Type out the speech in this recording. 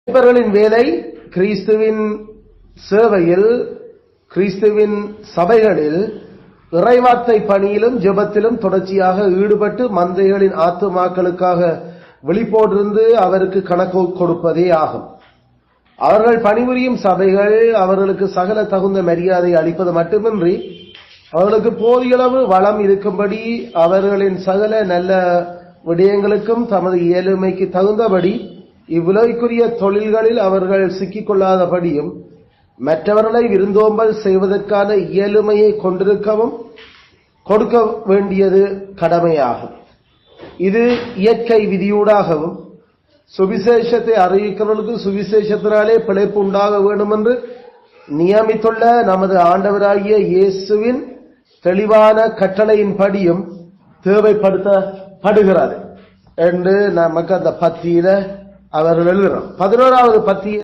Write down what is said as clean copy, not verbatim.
இவர்களின் வேலை கிறிஸ்துவின் சேவையில், கிறிஸ்துவின் சபைகளில் இறைவார்த்தை பணியிலும் ஜெபத்திலும் தொடர்ச்சியாக ஈடுபட்டு மந்தைகளின் ஆத்துமாக்களுக்காக விழிப்போடிருந்து அவருக்கு கணக்கு கொடுப்பதே ஆகும். அவர்கள் பணிபுரியும் சபைகள் அவர்களுக்கு சகல தகுந்த மரியாதை அளிப்பது மட்டுமின்றி அவர்களுக்கு போதியளவு வளம் இருக்கும்படி அவர்களின் சகல நல்ல விடயங்களுக்கும் தமது இயலுமைக்கு தகுந்தபடி இவ்வுலகிற்குரிய தொழில்களில் அவர்கள் சிக்கிக்கொள்ளாதபடியும் மற்றவர்களை விருந்தோம்பல் செய்வதற்கான இயலுமையை கொண்டிருக்கவும் கொடுக்க வேண்டியது கடமையாகும். இது இயற்கை விதியூடாகவும் சுவிசேஷத்தை அறிவிக்கிறவர்களுக்கு சுவிசேஷத்தினாலே பிழைப்பு உண்டாக வேண்டும் என்று நியமித்துள்ள நமது ஆண்டவராகிய இயேசுவின் தெளிவான கட்டளையின்படியும் தேவைப்படுத்தப்படுகிறது என்று நமக்கு அந்த பத்தியில அவர்கள் எழுதுகிறோம். 11வது பத்தியில்